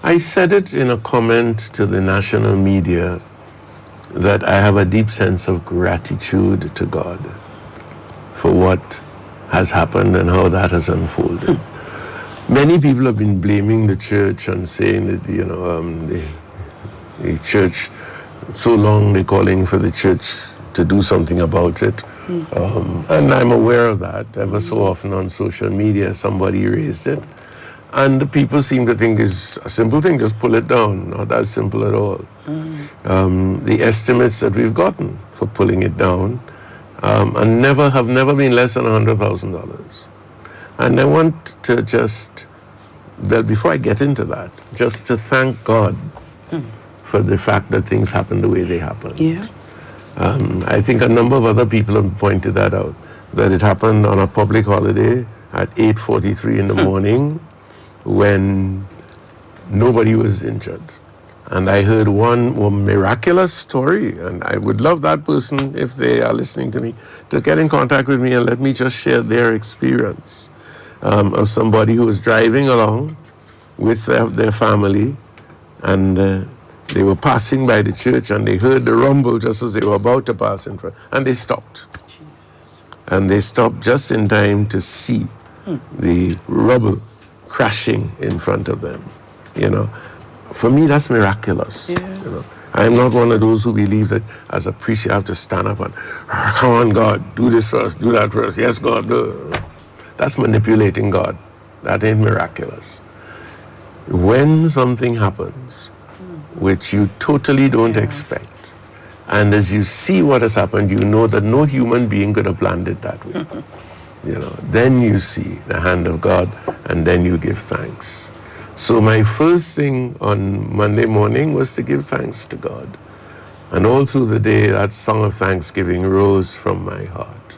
I said it in a comment to the national media that I have a deep sense of gratitude to God for what has happened and how that has unfolded. Many people have been blaming the church and saying that, the church, so long they're calling for the church to do something about it. And I'm aware of that. Ever so often on social media, somebody raised it. And the people seem to think it's a simple thing, just pull it down. Not that simple at all. The estimates that we've gotten for pulling it down and have never been less than $100,000. And I want to just, well, before I get into that, just to thank God for the fact that things happened the way they happened. Yeah. I think a number of other people have pointed that out, that it happened on a public holiday at 8:43 in the morning when nobody was injured. And I heard one miraculous story, and I would love that person, if they are listening to me, to get in contact with me and let me just share their experience of somebody who was driving along with their family, and they were passing by the church, and they heard the rumble just as they were about to pass in front, and they stopped. And they stopped just in time to see the rubble crashing in front of them. For me, that's miraculous. Yeah. I'm not one of those who believe that as a priest you have to stand up and, come on, God, do this first, do that first. Yes, God, do. That's manipulating God. That ain't miraculous. When something happens which you totally don't expect, and as you see what has happened, you know that no human being could have planned it that way. Then you see the hand of God, and then you give thanks. So my first thing on Monday morning was to give thanks to God. And all through the day, that song of thanksgiving rose from my heart.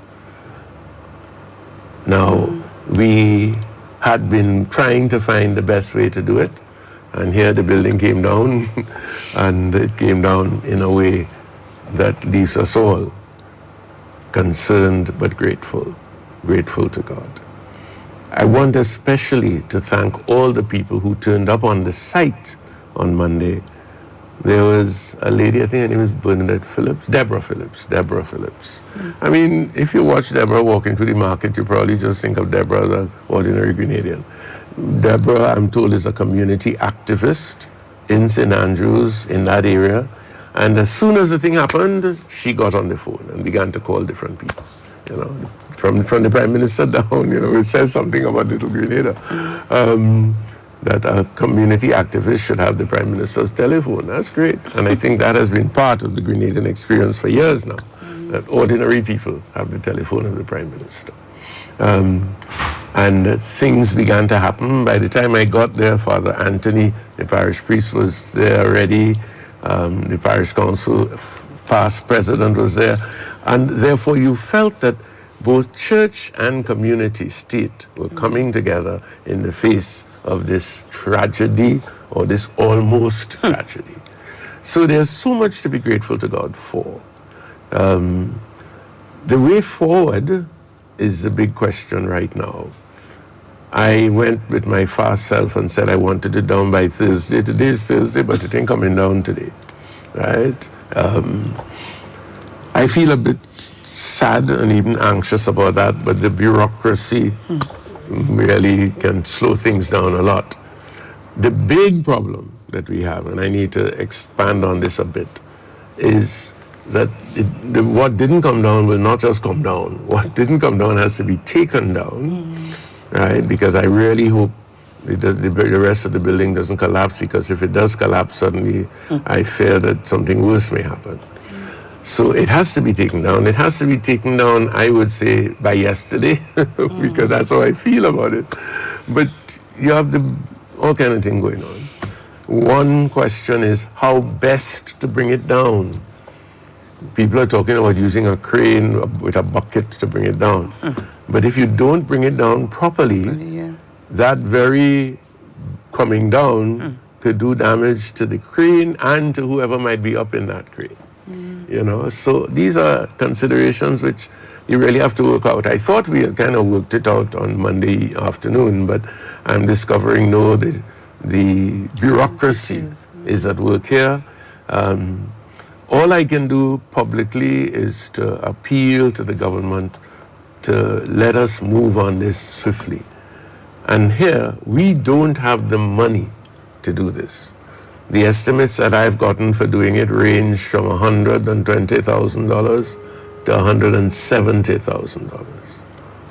Now, we had been trying to find the best way to do it, and here the building came down, and it came down in a way that leaves us all concerned but grateful to God. I want especially to thank all the people who turned up on the site on Monday. There was a lady, I think her name is Deborah Phillips. I mean, if you watch Deborah walking through the market, you probably just think of Deborah as an ordinary Grenadian. Deborah, I'm told, is a community activist in St. Andrews, in that area. And as soon as the thing happened, she got on the phone and began to call different people. From the Prime Minister down, it says something about Little Grenada. That a community activist should have the Prime Minister's telephone. That's great. And I think that has been part of the Grenadian experience for years now, that ordinary people have the telephone of the Prime Minister. And things began to happen. By the time I got there, Father Anthony, the parish priest, was there already. The parish council, past president, was there. And therefore you felt that both church and community, state, were coming together in the face of this tragedy, or this almost tragedy. So there's so much to be grateful to God for. The way forward is a big question right now. I went with my fast self and said I wanted it down by Thursday. Today's Thursday, but it ain't coming down today, right? I feel a bit sad and even anxious about that, but the bureaucracy really can slow things down a lot. The big problem that we have, and I need to expand on this a bit, is that what didn't come down will not just come down. What didn't come down has to be taken down, right? Because I really hope the rest of the building doesn't collapse, because if it does collapse suddenly, I fear that something worse may happen. So it has to be taken down. It has to be taken down, I would say, by yesterday, because that's how I feel about it. But you have all kind of thing going on. One question is how best to bring it down. People are talking about using a crane with a bucket to bring it down. But if you don't bring it down properly, that very coming down could do damage to the crane and to whoever might be up in that crane. So these are considerations which you really have to work out. I thought we had kind of worked it out on Monday afternoon, but I'm discovering, no, the the bureaucracy is at work here. All I can do publicly is to appeal to the government to let us move on this swiftly. And here, we don't have the money to do this. The estimates that I've gotten for doing it range from $120,000 to $170,000.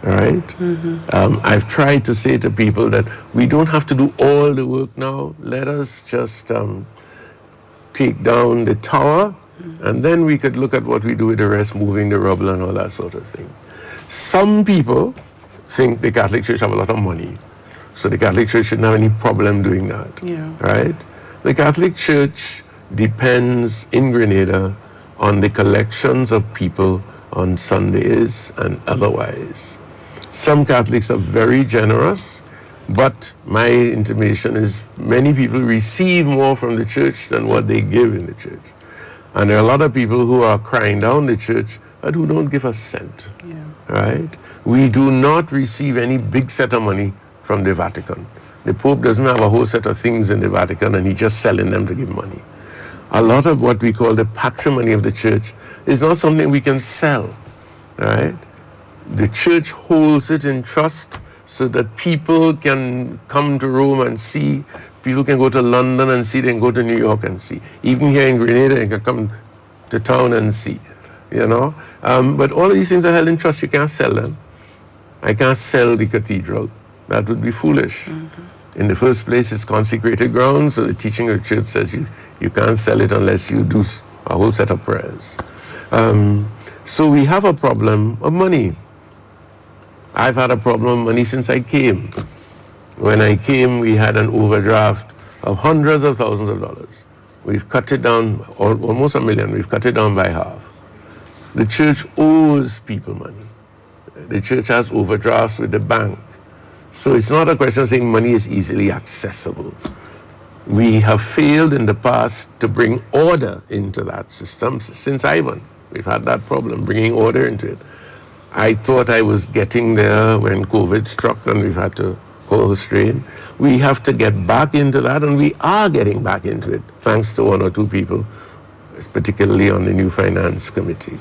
All right? I've tried to say to people that we don't have to do all the work now. Let us just take down the tower, and then we could look at what we do with the rest, moving the rubble and all that sort of thing. Some people think the Catholic Church have a lot of money, so the Catholic Church shouldn't have any problem doing that. Right? The Catholic Church depends in Grenada on the collections of people on Sundays and otherwise. Some Catholics are very generous, but my intimation is many people receive more from the church than what they give in the church. And there are a lot of people who are crying down the church but who don't give a cent. Right? We do not receive any big set of money from the Vatican. The Pope doesn't have a whole set of things in the Vatican and he's just selling them to give money. A lot of what we call the patrimony of the church is not something we can sell. Right? The church holds it in trust so that people can come to Rome and see, people can go to London and see, they can go to New York and see. Even here in Grenada, you can come to town and see, you know. But all of these things are held in trust. You can't sell them. I can't sell the cathedral. That would be foolish. In the first place, it's consecrated ground, so the teaching of the church says you can't sell it unless you do a whole set of prayers. So we have a problem of money. I've had a problem of money since I came. When I came, we had an overdraft of hundreds of thousands of dollars. We've cut it down, almost $1 million. We've cut it down by half. The church owes people money. The church has overdrafts with the bank. So it's not a question of saying money is easily accessible. We have failed in the past to bring order into that system since Ivan. We've had that problem, bringing order into it. I thought I was getting there when COVID struck and we've had to hold the strain. We have to get back into that, and we are getting back into it, thanks to one or two people, particularly on the new finance committee.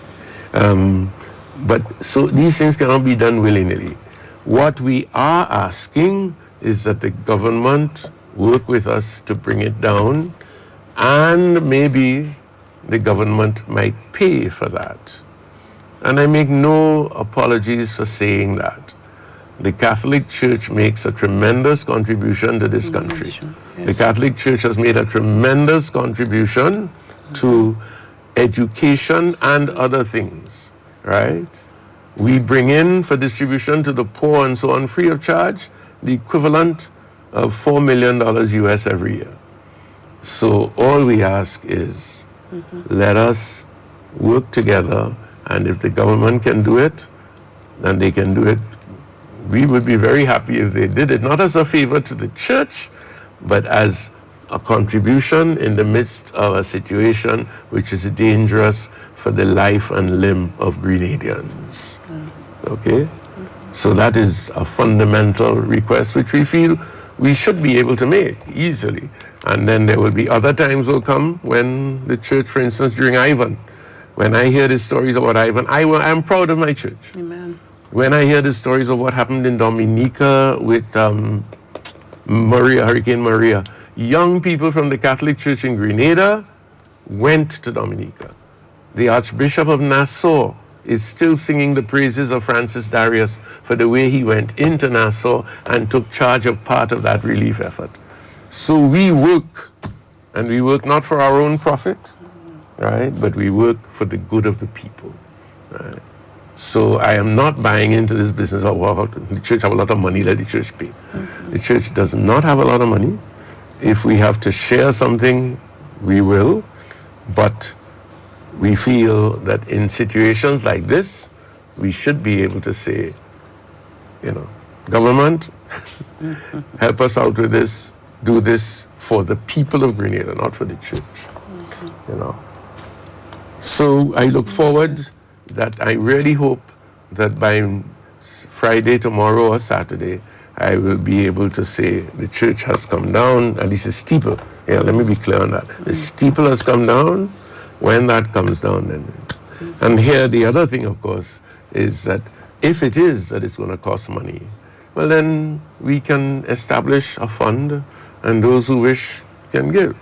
But so these things cannot be done willy-nilly. What we are asking is that the government work with us to bring it down, and maybe the government might pay for that. And I make no apologies for saying that. The Catholic Church makes a tremendous contribution to this country. Yes. The Catholic Church has made a tremendous contribution to education and other things, right? We bring in for distribution to the poor and so on, free of charge, the equivalent of $4 million US every year. So all we ask is, let us work together, and if the government can do it, then they can do it. We would be very happy if they did it, not as a favor to the church, but as a contribution in the midst of a situation which is dangerous for the life and limb of Grenadians. Okay? So that is a fundamental request which we feel we should be able to make easily. And then there will be other times will come when the church, for instance, during Ivan, when I hear the stories about Ivan, I'm proud of my church. Amen. When I hear the stories of what happened in Dominica with Hurricane Maria, young people from the Catholic Church in Grenada went to Dominica. The Archbishop of Nassau is still singing the praises of Francis Darius for the way he went into Nassau and took charge of part of that relief effort. So we work, and we work not for our own profit, right, but we work for the good of the people, right? So I am not buying into this business of, well, the church have a lot of money, let the church pay. The church does not have a lot of money. If we have to share something, we will, but we feel that in situations like this, we should be able to say, you know, government, help us out with this, do this for the people of Grenada, not for the church, you know. So I look forward that I really hope that by Friday, tomorrow, or Saturday, I will be able to say the church has come down, at least a steeple. Yeah, let me be clear on that. The steeple has come down. When that comes down, then. And here the other thing, of course, is that if it is that it's going to cost money, well, then we can establish a fund, and those who wish can give.